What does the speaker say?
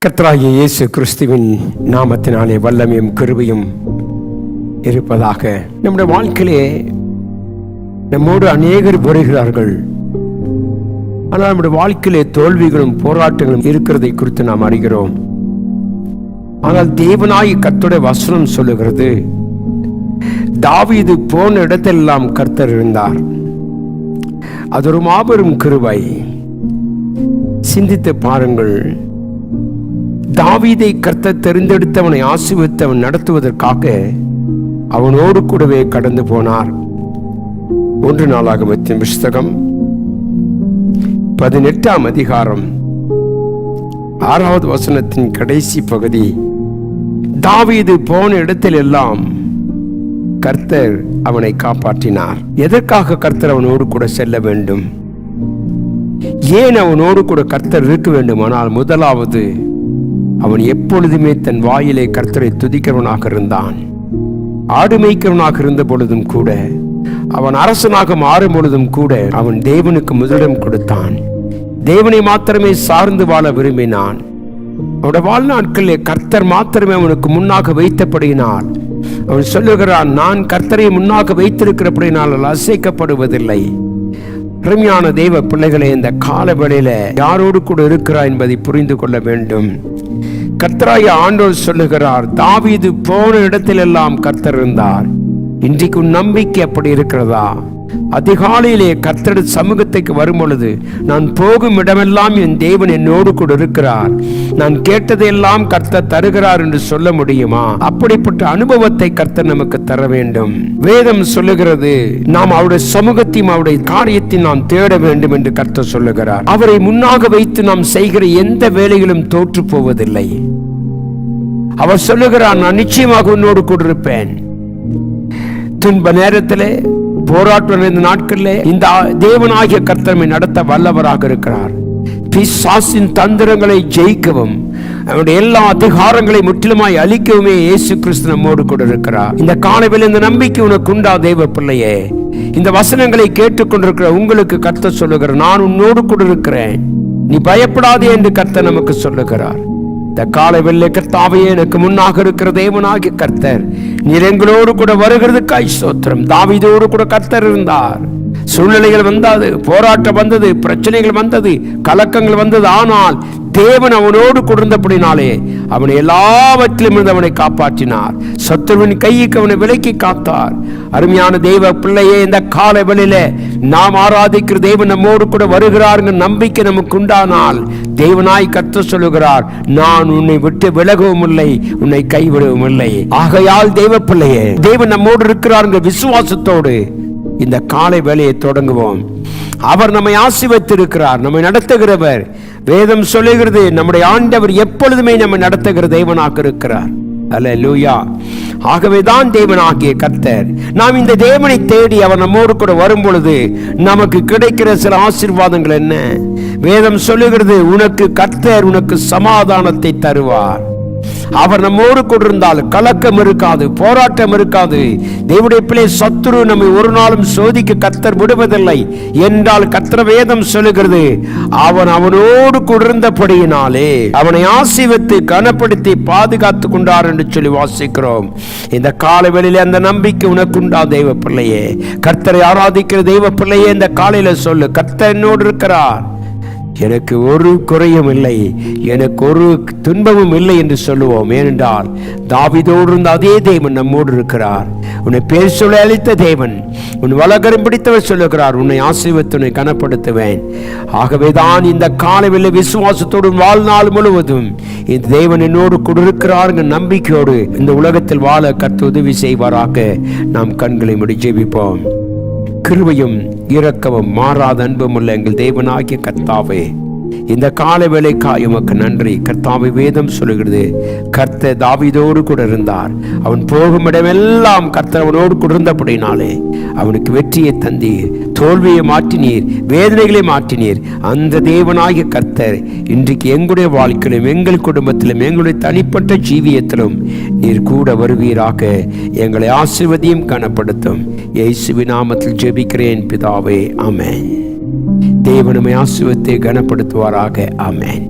கர்த்தராகிய இயேசு கிறிஸ்துவின் நாமத்தினாலே வல்லமையும் கிருபையும் இருப்பதாக. நம்முடைய வாழ்க்கையிலே நம்மோடு அநேகர் வருகிறார்கள். ஆனால் நம்முடைய வாழ்க்கையிலே தோல்விகளும் போராட்டங்களும் இருக்கிறதை குறித்து நாம் அறிகிறோம். ஆனால் தேவனாய் கர்த்தருடைய வசனம் சொல்லுகிறது, தாவீது போன இடத்தெல்லாம் கர்த்தர் இருந்தார். அது ஒரு மாபெரும் கிருபை. சிந்தித்து பாருங்கள். தாவீதை கர்த்தர் தெரிந்தெடுத்தவனை ஆசீர்வதித்தவன் நடத்துவதற்காக அவனோடு கூடவே கடந்து போனார். 1 நாளாகமத்தின் புஸ்தகம் 18ஆம் அதிகாரம் 6வது வசனத்தின் கடைசி பகுதி. தாவீது போன இடத்தில் எல்லாம் கர்த்தர் அவனை காப்பாற்றினார். எதற்காக கர்த்தர் அவனோடு கூட செல்ல வேண்டும்? ஏன் அவனோடு கூட கர்த்தர் இருக்க வேண்டுமானால், முதலாவது, அவன் எப்பொழுதுமே தன் வாயிலே கர்த்தரை துதிக்கிறவனாக இருந்தான். ஆடு மேய்க்கிறவனாக இருந்த பொழுதும் கூட, அவன் அரசனாக மாறும் பொழுதும் கூட அவன் தேவனுக்கு முதலிடம் கொடுத்தான். தேவனை மாத்திரமே சார்ந்து வாழ விரும்பினான். அவனுடைய வாழ்நாட்களிலே கர்த்தர் மாத்திரமே அவனுக்கு முன்னாக வைத்தபடியினால் அவன் சொல்லுகிறான், நான் கர்த்தரை முன்னாக வைத்திருக்கிறபடினால் அசைக்கப்படுவதில்லை. அருமையான தேவ பிள்ளைகளே, இந்த கால வேளையில யாரோடு கூட இருக்கிறார் என்பதை புரிந்து கொள்ள வேண்டும். கர்த்தராகிய ஆண்டவர் சொல்லுகிறார், தாவீது போன இடத்திலெல்லாம் கர்த்தர் இருந்தார். இன்றைக்கு நம்பிக்கை அப்படி இருக்கிறதா? அதிகாலையிலே கர்த்தருடைய சமூகத்துக்கு வரும் பொழுது, நான் போகும் இடமெல்லாம் என் தேவன் என்னோடு கூட இருக்கிறார், நான் கேட்டதையெல்லாம் கர்த்தர் தருகிறார் என்று சொல்ல முடியுமா? அப்படிப்பட்ட அனுபவத்தை கர்த்தர் நமக்கு தர வேண்டும். வேதம் சொல்லுகிறது, நாம் அவருடைய சமூகத்தையும் அவருடைய காரியத்தையும் நாம் தேட வேண்டும் என்று கர்த்தர் சொல்லுகிறார். அவரை முன்னாக வைத்து நாம் செய்கிற எந்த வேலைகளும் தோற்று போவதில்லை. அவர் சொல்லுகிறார், நான் நிச்சயமாக உன்னோடு கூட இருப்பேன். துன்ப நேரத்திலே, போராட்டம் இந்த நாட்களில் இந்த தேவனாகிய கர்த்தரை நடத்த வல்லவராக இருக்கிறார். பிசாசின் தந்திரங்களை ஜெயிக்கவும் அவருடைய எல்லா அதிகாரங்களை முற்றிலுமாய் அழிக்கவுமே இயேசு கிறிஸ்து நம்மோடு கூட இருக்கிறார். இந்த காலையில் இந்த நம்பிக்கை உனக்கு உண்டா தேவ பிள்ளையே? இந்த வசனங்களை கேட்டுக்கொண்டிருக்கிற உங்களுக்கு கர்த்தர் சொல்லுகிறார், நான் உன்னோடு கூட இருக்கிறேன், நீ பயப்படாதே என்று கர்த்தர் நமக்கு சொல்லுகிறார். இந்த காலை வெள்ளை கர்த்தாவே, எனக்கு முன்னாக இருக்கிற தேவனாகிய கர்த்தர் நீர் எங்களோடு கூட வருகிறதுக்காய் ஸ்தோத்திரம். தாவீதோடு கூட கர்த்தர் இருந்தார். சூழ்நிலைகள் வந்தது, போராட்டம் வந்தது, பிரச்சனைகள் வந்தது, கலக்கங்கள் வந்தது. ஆனால் தேவன் அவனோடு கொடுந்தபடினாலே அவனை எல்லாவற்றிலும் இருந்து அவனை காப்பாற்றினார். சத்துருவின் கைக்கு அவனை விலக்கி காத்தார். அருமையான தெய்வ பிள்ளையே, இந்த காலை வேளையில நாம் ஆராதிக்கிற தேவன் நம்மோடு கூட வருகிறார் நம்பிக்கை நமக்கு உண்டானால், தேவனாய் கர்த்தர் சொல்லுகிறார், நான் உன்னை விட்டு விலகவும் இல்லை, உன்னை கைவிடவும் இல்லை. ஆகையால் தெய்வ பிள்ளையே, தேவன் நம்மோடு இருக்கிறார் விசுவாசத்தோடு இந்த காலை வேலையை தொடங்குவோம். அவர் நம்மை ஆசீர்வதித்திருக்கிறார், நம்மை நடத்துகிறவர். வேதம் சொல்லுகிறது, நம்முடைய ஆண்டவர் எப்பொழுதுமே நம்மை நடத்துகிற தேவனாக இருக்கிறார். அல்லேலூயா. ஆகவேதான் தேவனாகிய கர்த்தர், நாம் இந்த தேவனை தேடி அவர் நம்மோடு கூட வரும் பொழுது நமக்கு கிடைக்கிற சில ஆசீர்வாதங்கள் என்ன? வேதம் சொல்லுகிறது, உனக்கு கர்த்தர் உனக்கு சமாதானத்தை தருவார். அவர் நம்மோடு கொண்டிருந்தால் கலக்கம் இருக்காது, போராட்டம் இருக்காது. தேவனுடைய பிள்ளை, சத்துரு நம்மை ஒரு நாளும் சோதிக்க கர்த்தர் விடுவதில்லை என்றால் கர்த்தர் வேதம் சொல்லுகிறது, அவன் அவனோடு கொண்டிருந்தபடியினாலே அவனை ஆசீர்வதித்து கனப்படுத்தி பாதுகாத்து கொண்டார் என்று சொல்லி வாசிக்கிறோம். இந்த காலைவெளியிலே அந்த நம்பிக்கை உனக்கு உண்டா தெய்வ பிள்ளையே? கர்த்தரை ஆராதிக்கிற தெய்வ பிள்ளையே, இந்த காலையில சொல்லு, கர்த்தர் என்னோடு இருக்கிறார், எனக்கு ஒரு குறையும் இல்லை, எனக்கு ஒரு துன்பமும் இல்லை என்று சொல்லுவோம். ஏனென்றால் தாவீதோடு இருந்த அதே தேவன் நம்மோடு இருக்கிறார். உன்னை பேர் சொல்ல அளித்த தேவன், உன் வலகரம் பிடித்தவர் சொல்லுகிறார், உன்னை ஆசீர்வதித்து உன்னை கனப்படுத்துவேன். ஆகவேதான் இந்த காலையில் விசுவாசத்தோடு வாழ்நாள் முழுவதும் இந்த தேவன் என்னோடு கூட இருக்கிறார் என்ற நம்பிக்கையோடு இந்த உலகத்தில் வாழ கர்த்தர் உதவி செய்வாராக. நாம் கண்களை மூடி ஜெபிப்போம். கிருபையும் இரக்கமும் மாறாத அன்பும் உள்ள எங்கள் தேவனாகிய கர்த்தாவே, இந்த கால வேளைக்காய் உமக்கு நன்றி. கர்த்தாவே, வேதம் சொல்லுகிறது, கர்த்தர் தாவீதோடு கூட இருந்தார். அவன் போகும் இடமெல்லாம் கர்த்தர் அவனோடு கூட இருந்தபடினாலே அவனுக்கு வெற்றியை தந்தீர், தோல்வியை மாற்றினீர், வேதனைகளை மாற்றினீர். அந்த தேவனாகிய கர்த்தர் இன்றைக்கு எங்களுடைய வாழ்க்கையிலும் எங்கள் குடும்பத்திலும் எங்களுடைய தனிப்பட்ட ஜீவியத்திலும் நீர் கூட வருவீராக. எங்களை ஆசீர்வதியும் கனப்படுத்தும். இயேசுவின் நாமத்தில் ஜெபிக்கிறேன் பிதாவே, ஆமென். தேவன் நம்மை ஆசீர்வதித்து கனப்படுத்துவாராக. ஆமென்.